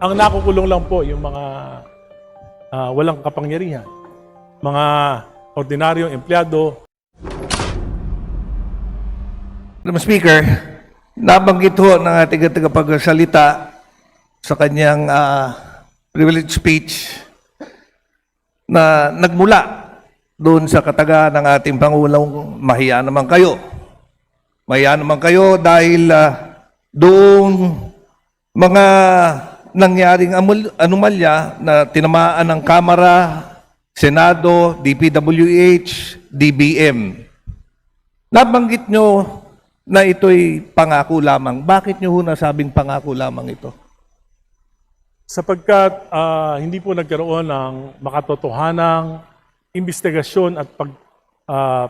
Ang nakukulong lang po yung mga walang kapangyarihan, mga ordinaryong empleyado. Madam Speaker, nabanggit ho ng ating tagapagsalita sa kanyang privilege speech na nagmula doon sa kataga ng ating Pangulong, mahiya naman kayo. Mahiya naman kayo dahil doon mga nangyaring anomalya na tinamaan ng Kamara, Senado, DPWH, DBM. Nabanggit nyo na ito'y pangako lamang. Bakit nyo ho nasabing pangako lamang ito? Sapagkat hindi po nagkaroon ng makatotohanang investigasyon at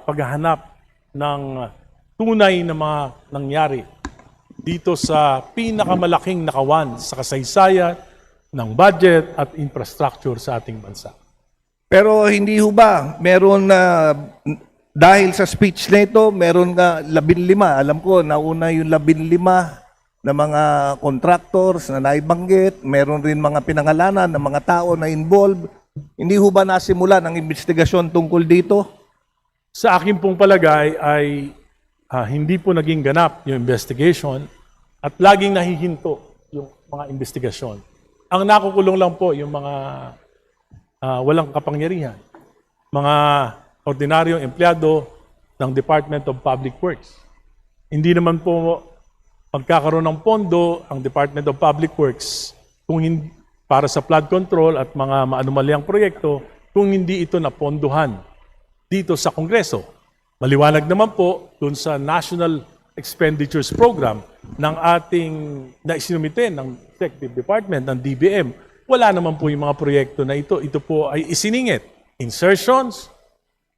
paghahanap ng tunay na mga nangyari dito sa pinakamalaking nakawan sa kasaysayan ng budget at infrastructure sa ating bansa. Pero hindi ho ba, meron na, dahil sa speech na ito, meron na 15, alam ko, nauna yung 15 na mga contractors na naibanggit, meron rin mga pinangalanan ng mga tao na involved. Hindi ho ba nasimula ng investigasyon tungkol dito? Sa akin pong palagay ay hindi po naging ganap yung investigation at laging nahihinto yung mga investigasyon. Ang nakukulong lang po yung mga walang kapangyarihan, mga ordinaryong empleyado ng Department of Public Works. Hindi naman po magkakaroon ng pondo ang Department of Public Works para sa flood control at mga maanumalyang proyekto kung hindi ito napondohan dito sa Kongreso. Maliwanag naman po dun sa National Expenditures Program ng ating na isinumite ng Executive Department ng DBM. Wala naman po yung mga proyekto na ito. Ito po ay isiningit. Insertions,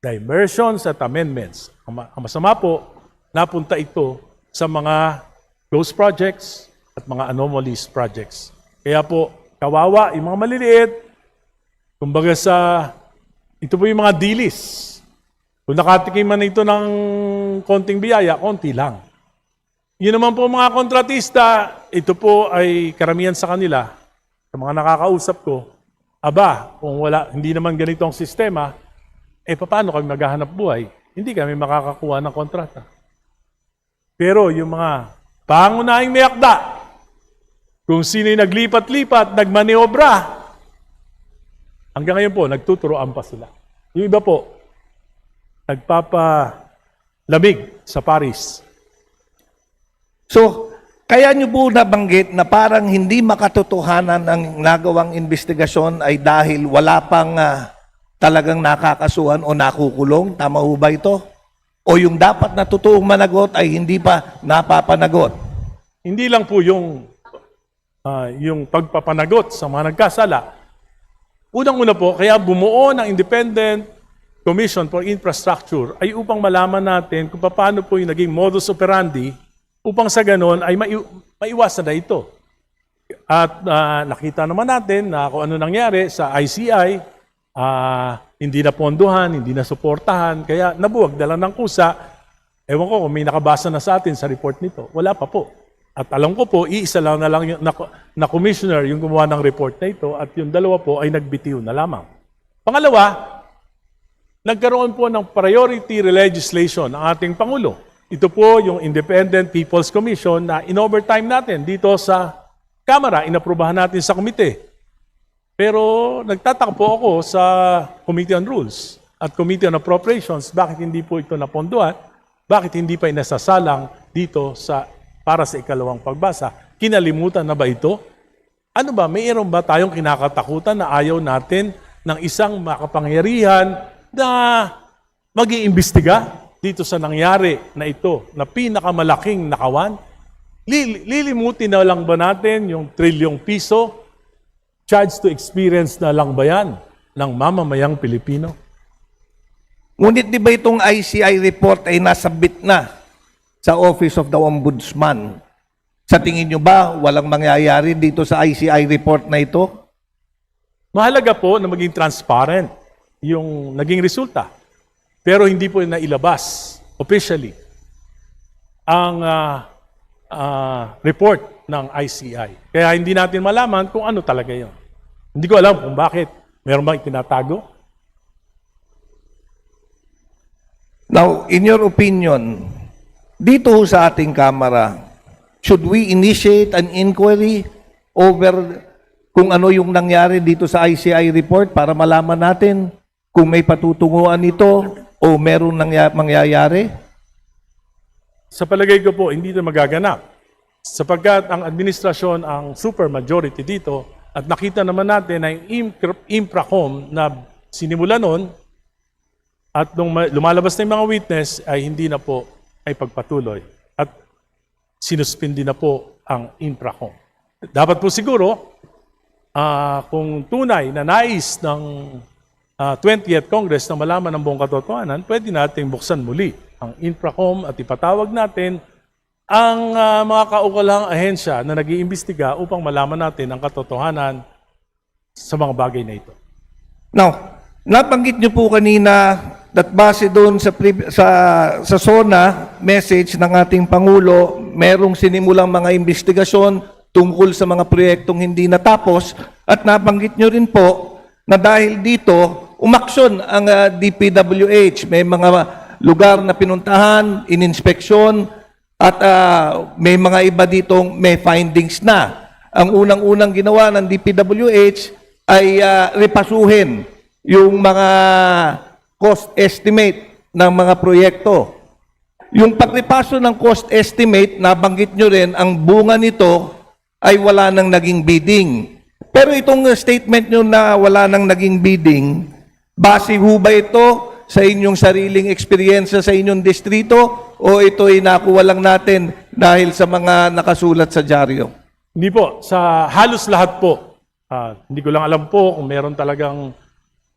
diversions at amendments. Ang masama po, napunta ito sa mga close projects at mga anomalies projects. Kaya po, kawawa, yung mga maliliit, kumbaga ito po yung mga dilis. Kung nakatikim man ito ng konting biyaya, konti lang. Yun naman po mga kontratista, ito po ay karamihan sa kanila, sa mga nakakausap ko, kung hindi naman ganito ang sistema, paano kami maghahanap buhay? Hindi kami makakakuha ng kontrata. Pero yung mga pangunahing may akda, kung sino yung naglipat-lipat, nagmaniobra, hanggang ngayon po, nagtuturoan pa sila. Yung iba po, nagpapalamig sa Paris. So, kaya nyo po nabanggit na parang hindi makatotohanan ang nagawang investigasyon ay dahil wala pang talagang nakakasuhan o nakukulong? Tama ho ba ito? O yung dapat na totoong managot ay hindi pa napapanagot? Hindi lang po yung pagpapanagot sa mga nagkasala. Unang-una po, kaya bumuo ng Independent Commission for Infrastructure ay upang malaman natin kung paano po yung naging modus operandi upang sa ganon ay maiwasan na ito. At nakita naman natin na kung ano nangyari sa ICI, hindi na ponduhan, hindi na suportahan, kaya nabuwag na lang ng kusa. Ewan ko kung may nakabasa na sa atin sa report nito. Wala pa po. At alam ko po, iisa lang na lang yung, na commissioner yung gumawa ng report na ito at yung dalawa po ay nagbitiw na lamang. Pangalawa, nagkaroon po ng priority legislation ang ating Pangulo. Ito po yung Independent People's Commission na in-overtime natin dito sa Kamara, inaprubahan natin sa komite. Pero nagtataka po ako sa Committee on Rules at Committee on Appropriations, bakit hindi po ito napondohan, bakit hindi pa inasasalang dito para sa ikalawang pagbasa. Kinalimutan na ba ito? Ano ba, mayroon ba tayong kinakatakutan na ayaw natin ng isang makapangyarihan na mag-iimbestiga dito sa nangyari na ito, na pinakamalaking nakawan? Lilimutin na lang ba natin yung trilyong piso? Charge to experience na lang ba yan ng mamamayang Pilipino? Ngunit di ba itong ICI report ay nasabit na sa Office of the Ombudsman? Sa tingin nyo ba walang mangyayari dito sa ICI report na ito? Mahalaga po na maging transparent yung naging resulta. Pero hindi po nailabas officially ang report ng ICI. Kaya hindi natin malaman kung ano talaga yun. Hindi ko alam kung bakit. Meron bang itinatago? Now, in your opinion, dito ho sa ating Kamara, should we initiate an inquiry over kung ano yung nangyari dito sa ICI report para malaman natin kung may patutunguhan ito o meron mangyayari? Sa palagay ko po, hindi ito magaganap. Sapagkat ang administrasyon ang super majority dito at nakita naman natin na yung Impracom na sinimula noon at nung lumalabas na yung mga witness ay hindi na po ay pagpatuloy at sinuspindi na po ang Impracom. Dapat po siguro kung tunay na nais ng 20th Congress na malaman ang buong katotohanan, pwede nating buksan muli ang Infracom at ipatawag natin ang mga kaukulang ahensya na nag-iimbestiga upang malaman natin ang katotohanan sa mga bagay na ito. Now, nabanggit niyo po kanina that base doon sa SONA message ng ating Pangulo, merong sinimulang mga investigasyon tungkol sa mga proyektong hindi natapos at nabanggit niyo rin po na dahil dito, umaksyon ang DPWH. May mga lugar na pinuntahan, ininspeksyon, at may mga iba ditong may findings na. Ang unang-unang ginawa ng DPWH ay repasuhin yung mga cost estimate ng mga proyekto. Yung pagripaso ng cost estimate, nabanggit nyo rin, ang bunga nito ay wala nang naging bidding. Pero itong statement nyo na wala nang naging bidding, base ho ba ito sa inyong sariling experience sa inyong distrito o ito ay nakuha lang natin dahil sa mga nakasulat sa dyaryo? Hindi po. Sa halos lahat po. Hindi ko lang alam po kung meron talagang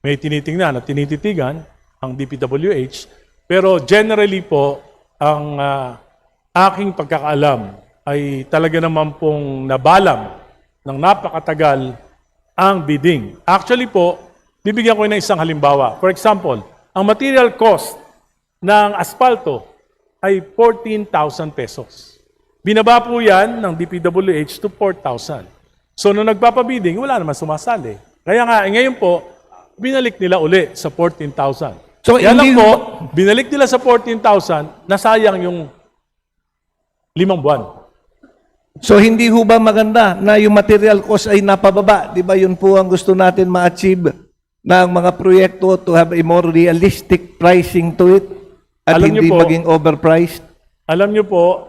may tinitingnan at tinititigan ang DPWH. Pero generally po, ang aking pagkakaalam ay talaga naman pong nabalam ng napakatagal ang bidding. Actually po, bibigyan ko ng isang halimbawa. For example, ang material cost ng asfalto ay 14,000 pesos. Binaba po yan ng DPWH to 4,000. So, nung nagpapabidding, wala naman sumasali. Kaya nga, ngayon po, binalik nila uli sa 14,000. So, Kaya lang po, binalik nila sa 14,000, nasayang yung 5 buwan. So hindi ho ba maganda na yung material cost ay napababa? Di ba yun po ang gusto natin ma-achieve ng mga proyekto to have a more realistic pricing to it at Alam niyo hindi po, maging overpriced? Alam niyo po,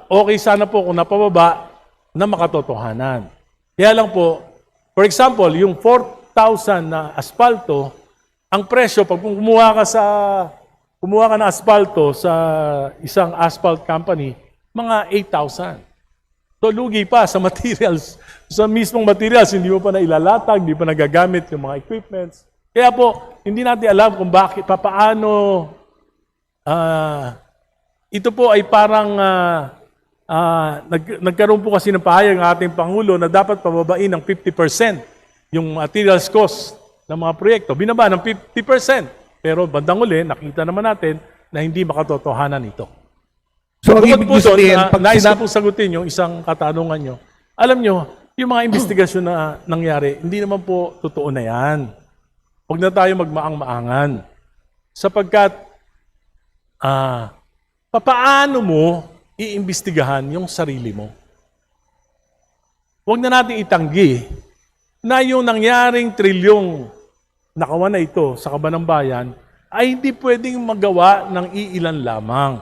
okay sana po kung napababa na makatotohanan. Kaya lang po, for example, yung 4,000 na asfalto, ang presyo, pag kumuha ka ng asfalto sa isang asphalt company, mga 8,000. So, lugi pa sa materials. Sa mismong materials, hindi mo pa na ilalatag, hindi pa nagagamit yung mga equipments. Kaya po, hindi natin alam kung bakit, papaano, ito po ay parang, nagkaroon po kasi ng pahayag ng ating Pangulo na dapat pababain ng 50% yung materials cost ng mga proyekto. Binaba ng 50%. Pero bandang uli, nakita naman natin na hindi makatotohanan ito. So, ang Bukod ibig po doon, sabihin, nais ko pong sagutin yung isang katanungan nyo. Alam nyo, yung mga investigasyon na nangyari, hindi naman po totoo na yan. Huwag na tayo magmaang-maangan. Sapagkat, papaano mo iimbestigahan yung sarili mo? Huwag na natin itanggi na yung nangyaring trilyong nakawan na ito sa Kabanang Bayan ay hindi pwedeng magawa ng iilan lamang.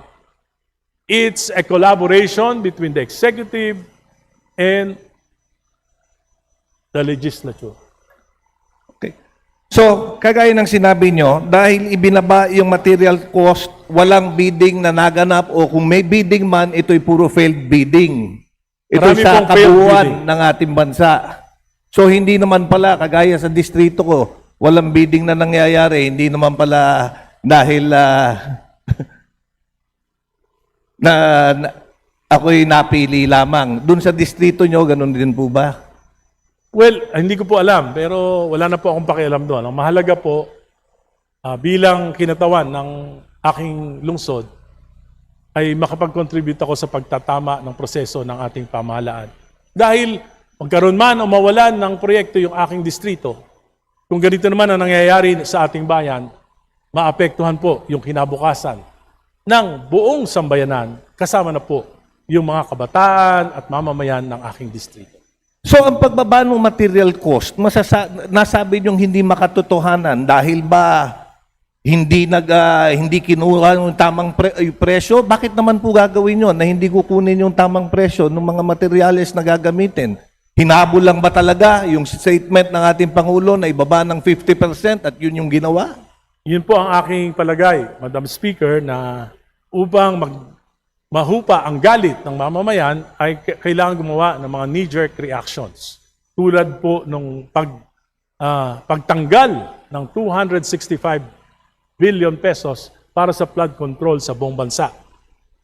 It's a collaboration between the executive and the legislature. Okay. So, kagaya ng sinabi nyo, dahil ibinaba yung material cost, walang bidding na naganap o kung may bidding man, ito'y puro failed bidding. Ito'y Marami sa pong failed kabuuan bidding. ng ating bansa. So, hindi naman pala, kagaya sa distrito ko, walang bidding na nangyayari. Hindi naman pala dahil na ako'y napili lamang. Doon sa distrito nyo, ganun din po ba? Well, hindi ko po alam, pero wala na po akong pakialam doon. Ang mahalaga po, bilang kinatawan ng aking lungsod, ay makapag-contribute ako sa pagtatama ng proseso ng ating pamahalaan. Dahil magkaroon man o mawalan ng proyekto yung aking distrito, kung ganito naman ang nangyayari sa ating bayan, maapektuhan po yung kinabukasan ng buong sambayanan, kasama na po yung mga kabataan at mamamayan ng aking distrito. So ang pagbaba ng material cost, nasabi niyong hindi makatotohanan dahil ba hindi kinuha yung tamang presyo? Bakit naman po gagawin yun na hindi kukunin yung tamang presyo ng mga materyales na gagamitin? Hinabol lang ba talaga yung statement ng ating Pangulo na ibaba ng 50% at yun yung ginawa? Yun po ang aking palagay, Madam Speaker, na upang mahupa ang galit ng mamamayan ay kailangan gumawa ng mga knee-jerk reactions. Tulad po nung pagtanggal ng 265 billion pesos para sa flood control sa buong bansa.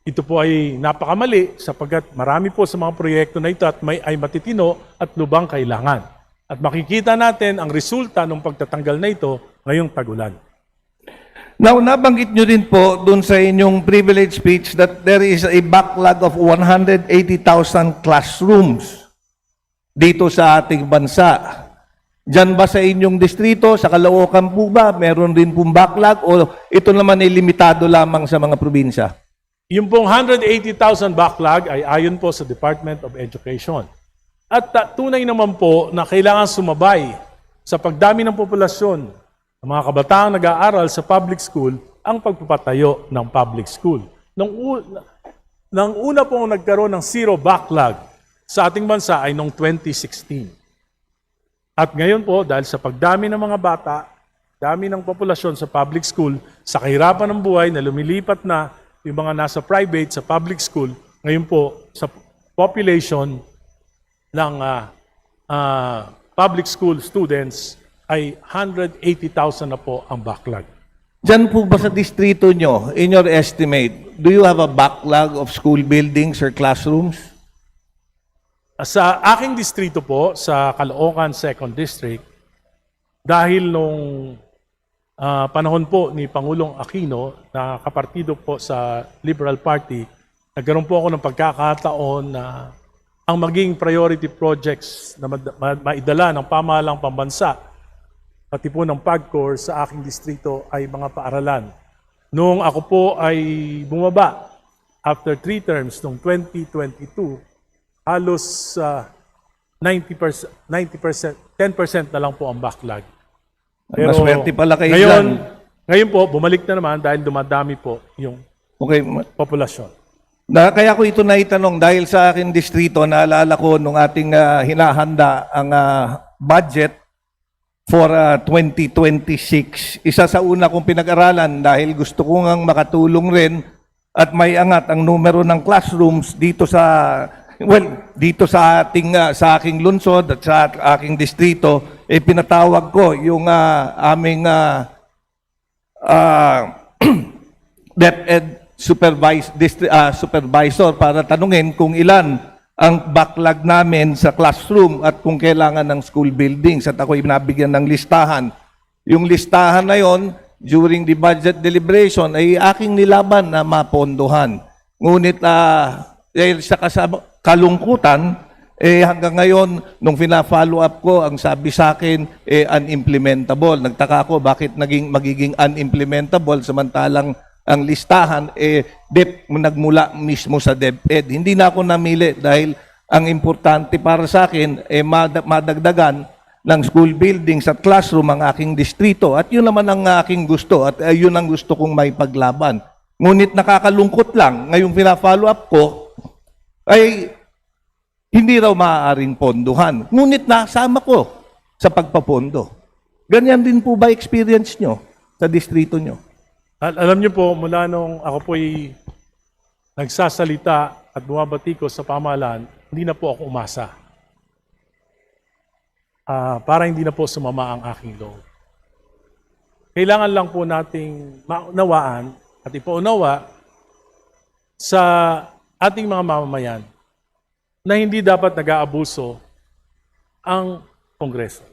Ito po ay napakamali sapagkat marami po sa mga proyekto na ito at ay matitino at lubang kailangan. At makikita natin ang resulta ng pagtatanggal na ito ngayong tagulan. Now, nabanggit nyo rin po dun sa inyong privilege speech that there is a backlog of 180,000 classrooms dito sa ating bansa. Diyan ba sa inyong distrito, sa Caloocan po ba, meron din pong backlog o ito naman ay limitado lamang sa mga probinsya? Yung pong 180,000 backlog ay ayon po sa Department of Education. At tunay naman po na kailangan sumabay sa pagdami ng populasyon ng mga kabataang nag-aaral sa public school ang pagpapatayo ng public school. Nang una pong nagkaroon ng zero backlog sa ating bansa ay noong 2016. At ngayon po, dahil sa pagdami ng mga bata, dami ng populasyon sa public school, sa kahirapan ng buhay na lumilipat na yung mga nasa private sa public school, ngayon po sa population ng public school students ay 180,000 na po ang backlog. Diyan po ba sa distrito nyo, in your estimate, do you have a backlog of school buildings or classrooms? Sa aking distrito po, sa Caloocan 2nd District, dahil nung panahon po ni Pangulong Aquino na kapartido po sa Liberal Party, nagkaroon po ako ng pagkakataon na ang maging priority projects na maidala ng pamahalang pambansa pati po ng PAGCOR sa aking distrito ay mga paaralan. Noong ako po ay bumaba, after 3 terms, noong 2022, halos 90%, 10% na lang po ang backlog. Maswerte pala kayo ngayon, dyan. ngayon po, bumalik na naman dahil dumadami po yung Okay. populasyon. Kaya ko ito naitanong dahil sa aking distrito, naalala ko nung ating hinahanda ang budget for 2026. Isa sa una kong pinag-aralan dahil gusto ko ngang makatulong rin at may angat ang numero ng classrooms dito sa sa aking lungsod at sa aking distrito, pinatawag ko yung aming DepEd supervisor para tanungin kung ilan ang backlog namin sa classroom at kung kailangan ng school buildings. At ako'y nabigyan ng listahan. Yung listahan na yon, during the budget deliberation, ay aking nilaban na mapondohan. Ngunit dahil sa kalungkutan, hanggang ngayon, nung fina-follow up ko, ang sabi sa akin, unimplementable. Nagtaka ko bakit magiging unimplementable samantalang ang listahan nagmula mismo sa DepEd. Hindi na ako namili dahil ang importante para sa akin madagdagan ng school buildings at classroom ang aking distrito. At yun naman ang aking gusto at yun ang gusto kong may paglaban. Ngunit nakakalungkot lang, ngayong pina-follow up ko, ay hindi raw maaaring ponduhan. Ngunit nasama ko sa pagpapondo. Ganyan din po ba experience nyo sa distrito nyo? Alam niyo po, mula nung ako po'y nagsasalita at bumabatikos sa pamahalaan, hindi na po ako umasa. Para hindi na po sumama ang aking loob. Kailangan lang po nating maunawaan at ipaunawa sa ating mga mamamayan na hindi dapat nag-aabuso ang Kongreso.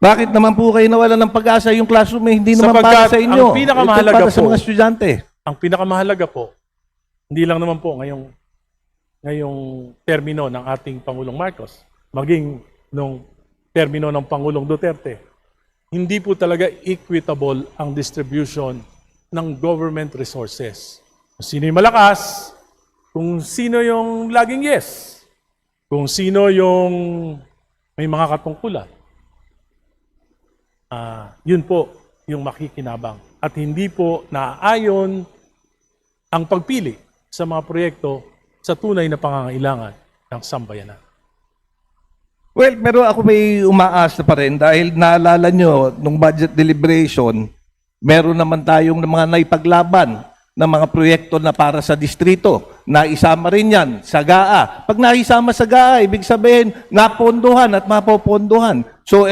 Bakit naman po kayo nawala ng pag-asa? Yung classroom hindi naman Sapagkat para sa inyo. ang pinakamahalaga Ito para sa po, mga estudyante. Ang pinakamahalaga po Hindi lang naman po ngayong termino ng ating Pangulong Marcos, maging nung termino ng Pangulong Duterte, hindi po talaga equitable ang distribution ng government resources. Kung sino yung malakas, kung sino yung laging yes, kung sino yung may mga katungkulan. Yun po yung makikinabang. At hindi po naaayon ang pagpili sa mga proyekto sa tunay na pangangailangan ng sambayanan. Well, pero ako may umaasa pa rin dahil naalala nyo, nung budget deliberation, meron naman tayong mga naipaglaban na mga proyekto na para sa distrito. Naisama rin yan sa GAA. Pag naisama sa GAA, ibig sabihin, napondohan at mapopondohan. So,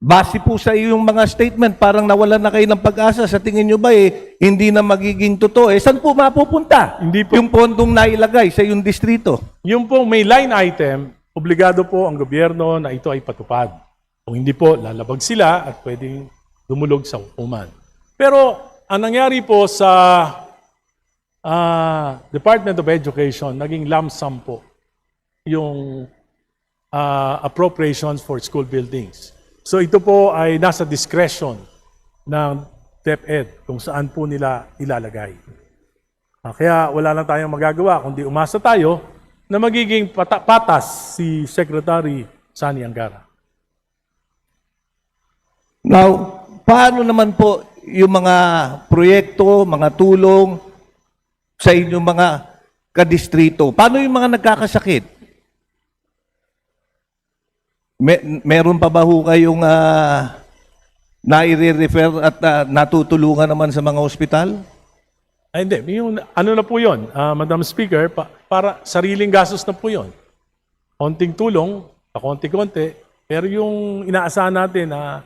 base po sa iyong mga statement, parang nawalan na kayo ng pag-asa. Sa tingin nyo ba, hindi na magiging totoo? Saan po mapupunta? Hindi po. Yung pondong nailagay sa iyong distrito. Yung pong may line item, obligado po ang gobyerno na ito ay patupad. Kung hindi po, lalabag sila at pwedeng dumulog sa hukuman. Pero ang nangyari po sa Department of Education, naging lump sum po yung appropriations for school buildings. So ito po ay nasa discretion ng DepEd kung saan po nila ilalagay. Kaya wala lang tayong magagawa kundi umasa tayo na magiging patas si Secretary Sani Angara. Now, paano naman po yung mga proyekto, mga tulong sa inyong mga kadistrito? Paano yung mga nagkakasakit? Meron pa ba ho kayong nai-refer at natutulungan naman sa mga ospital? Ay, hindi. Yung, ano na po yun, Madam Speaker, para sariling gastos na po yun. Konting tulong, pakonti-konti, pero yung inaasahan natin na,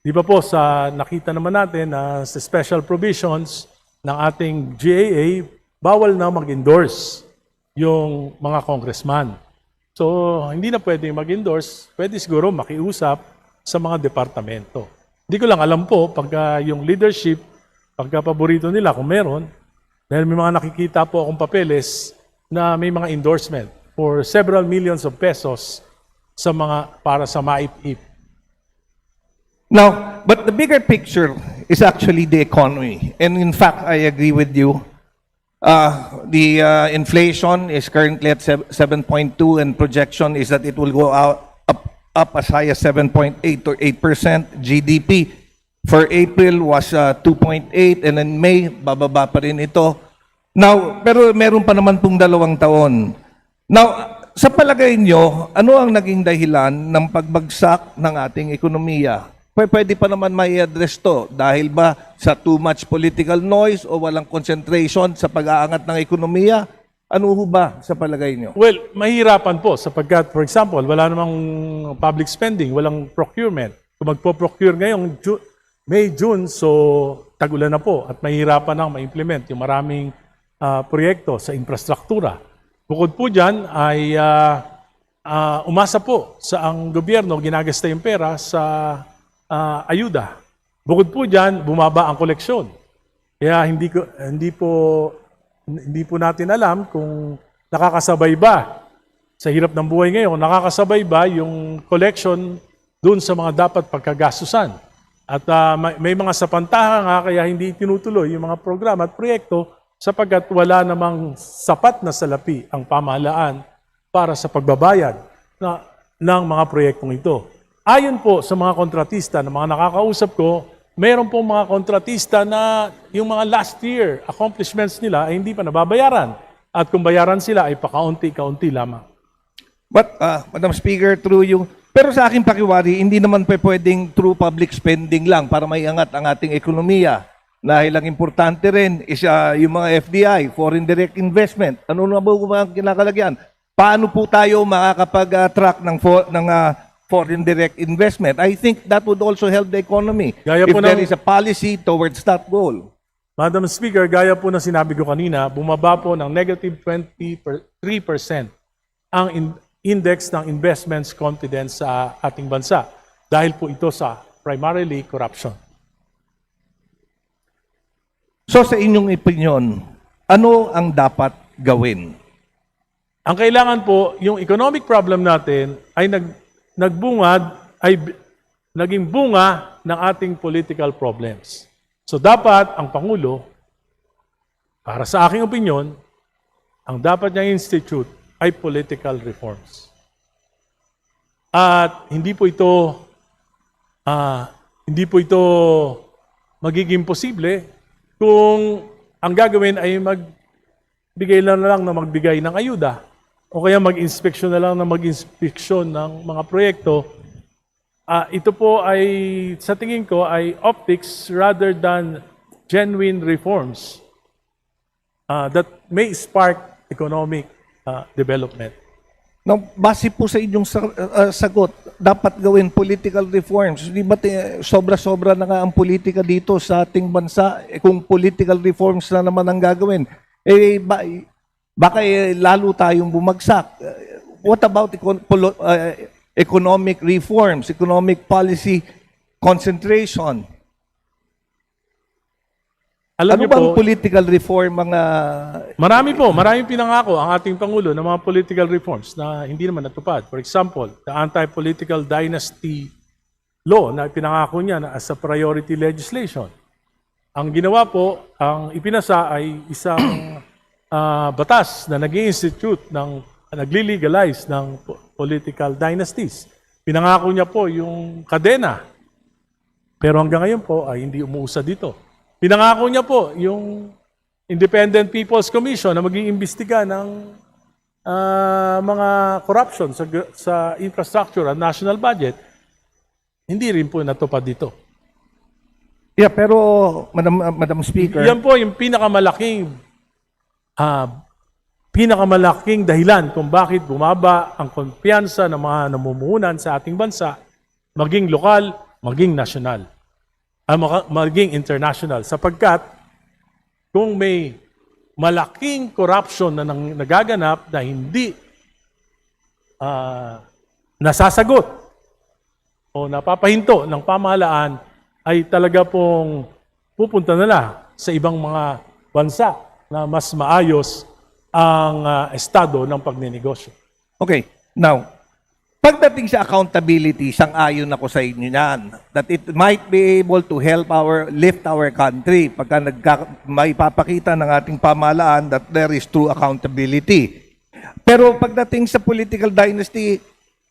di ba po, nakita naman natin na sa special provisions ng ating GAA, bawal na mag-endorse yung mga congressman. So, hindi na pwedeng mag-endorse, pwede siguro makiusap sa mga departamento. Hindi ko lang alam po, pagka yung leadership, pagka paborito nila, kung meron, dahil may mga nakikita po akong papeles na may mga endorsement for several millions of pesos para sa MAIP-IP. Now, but the bigger picture is actually the economy. And in fact, I agree with you. The inflation is currently at 7.2 and projection is that it will go up as high as 7.8 or 8%. GDP for April was 2.8 and in May, bababa pa rin ito. Now, pero meron pa naman pong 2 taon. Now, sa palagay nyo, ano ang naging dahilan ng pagbagsak ng ating ekonomiya? Pwede pa naman may address to dahil ba sa too much political noise o walang concentration sa pag-aangat ng ekonomiya? Ano ho ba sa palagay nyo? Well, mahirapan po sapagkat, for example, wala namang public spending, walang procurement. Kung magpo-procure ngayong May, June, so tag-ulan na po at mahirapan nang ma-implement yung maraming proyekto sa infrastruktura. Bukod po dyan ay umasa po sa ang gobyerno ginagasta yung pera sa ayuda. Bukod po dyan, bumaba ang koleksyon. Kaya hindi po natin alam kung nakakasabay ba sa hirap ng buhay ngayon, nakakasabay ba yung collection dun sa mga dapat pagkagastusan. At may mga sapantahan nga kaya hindi tinutuloy yung mga programa at proyekto sapagkat wala namang sapat na salapi ang pamahalaan para sa pagbabayad ng mga proyektong ito. Ayon po sa mga kontratista na mga nakakausap ko, mayroon po mga kontratista na yung mga last year accomplishments nila ay hindi pa nababayaran. At kung bayaran sila ay pakaunti-kaunti lamang. But, Madam Speaker, pero sa aking pakiwari, hindi naman pwedeng through public spending lang para maiangat ang ating ekonomiya. Dahil ang importante rin is yung mga FDI, foreign direct investment. Ano na ba ang kinakalagyan? Paano po tayo makakapag-track ng foreign direct investment? I think that would also help the economy Gaya if po there ng- is a policy towards that goal. Madam Speaker, gaya po na sinabi ko kanina, bumaba po ng negative 23% ang index ng investments confidence sa ating bansa dahil po ito sa primarily corruption. So sa inyong opinion, Ano ang dapat gawin? Ang kailangan po, yung economic problem natin ay naging bunga ng ating political problems. So dapat ang Pangulo, para sa aking opinion, ang dapat niyang institute ay political reforms. At hindi po ito magiging posible kung ang gagawin ay magbigay lang na magbigay ng ayuda o kaya mag-inspeksyon na lang na mag-inspeksyon ng mga proyekto. Ito po ay, sa tingin ko, ay optics rather than genuine reforms that may spark economic development. Now, base po sa inyong sagot, dapat gawin political reforms. Di ba sobra-sobra na nga ang politika dito sa ating bansa? Kung political reforms na naman ang gagawin, baka lalo tayong bumagsak. What about economic reforms, economic policy concentration? Alam Ano niyo bang po, political reform mga... maraming pinangako ang ating Pangulo ng mga political reforms na hindi naman natupad. For example, the anti-political dynasty law na pinangako niya na as a priority legislation. Ang ginawa po, ang ipinasa ay isang batas na nag-i-institute nagli-legalize ng political dynasties. Pinangako niya po yung kadena. Pero hanggang ngayon po ay hindi umuusad dito. Pinangako niya po yung Independent People's Commission na mag-iimbestiga ng mga corruption sa infrastructure at national budget. Hindi rin po natupad dito. Yeah, pero Madam Speaker, Yan po yung pinakamalaki dahilan kung bakit bumaba ang kumpiyansa ng mga namumuhunan sa ating bansa, maging lokal, maging nasyonal, maging international. Sapagkat kung may malaking corruption na nagaganap na hindi nasasagot o napapahinto ng pamahalaan, ay talaga pong pupunta nila sa ibang mga bansa na mas maayos ang estado ng pagninegosyo. okay, now, pagdating sa accountability, sang-ayon ako sa inyo yan, that it might be able to lift our country pagka may papakita ng ating pamahalaan that there is true accountability. Pero pagdating sa political dynasty,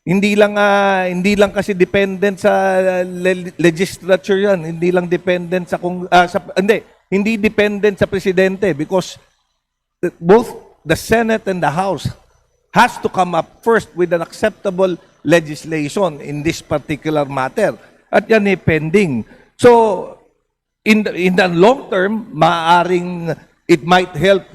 hindi lang kasi dependent sa legislature yan, hindi lang dependent hindi dependent sa presidente because both the Senate and the House has to come up first with an acceptable legislation in this particular matter. At yan pending. So, in the long term, maaring it might help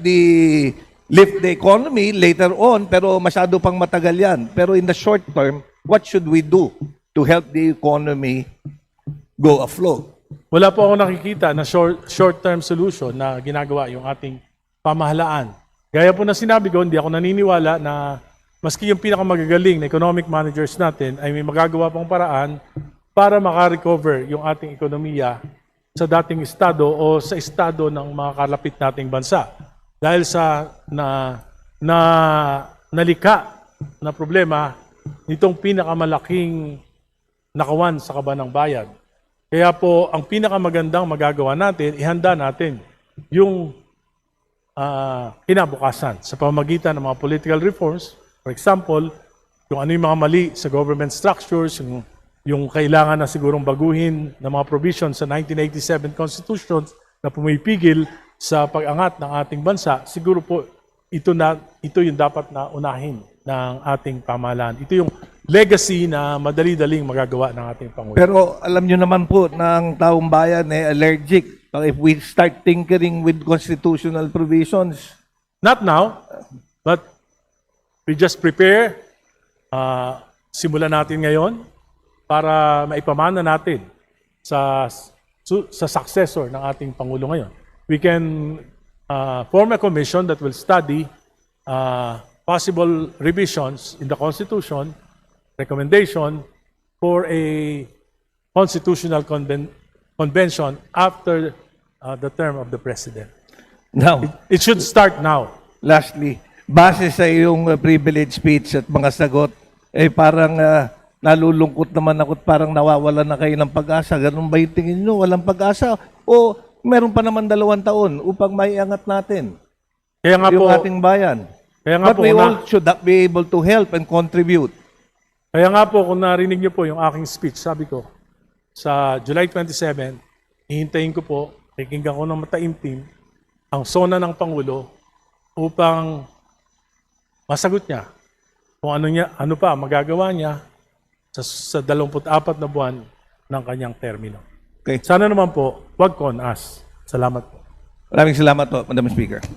lift the economy later on, pero masyado pang matagal yan. Pero in the short term, what should we do to help the economy go afloat? Wala po ako nakikita na short-term solution na ginagawa yung ating pamahalaan. Gaya po na sinabi ko, hindi ako naniniwala na maski yung pinakamagagaling na economic managers natin ay may magagawa pang paraan para makarecover yung ating ekonomiya sa dating estado o sa estado ng mga kalapit nating bansa. Dahil sa nalika na problema nitong pinakamalaking nakawan sa kaban ng bayan. Kaya po, ang pinakamagandang magagawa natin, ihanda natin yung kinabukasan sa pamamagitan ng mga political reforms. For example, yung ano yung mga mali sa government structures, yung kailangan na sigurong baguhin ng mga provisions sa 1987 Constitution na pumipigil sa pag-angat ng ating bansa, siguro po ito yung dapat na unahin ng ating pamahalaan. Ito yung legacy na madali-daling magagawa ng ating Pangulo. Pero alam nyo naman po ng taong bayan allergic if we start tinkering with constitutional provisions. Not now, but we just prepare, simulan natin ngayon para maipamana natin sa successor ng ating Pangulo ngayon. We can form a commission that will study possible revisions in the Constitution, recommendation for a constitutional convention after the term of the President. Now, It should start now. lastly, base sa iyong privilege speech at mga sagot, parang nalulungkot naman ako at parang nawawalan na kayo ng pag-asa. Ganun ba yung tingin nyo? Walang pag-asa? O meron pa naman 2 taon upang maiangat natin Kaya nga yung po, ating bayan? kaya nga But po, we all should be able to help and contribute. kaya nga po, kung narinig niyo po yung aking speech, sabi ko, sa July 27, hihintayin ko po, kikinggan ko ng mataimtim, ang sona ng Pangulo upang masagot niya kung ano pa magagawa niya sa 24 na buwan ng kanyang termino. Okay. Sana naman po, wag con us. Salamat po. Maraming salamat po, Madam Speaker.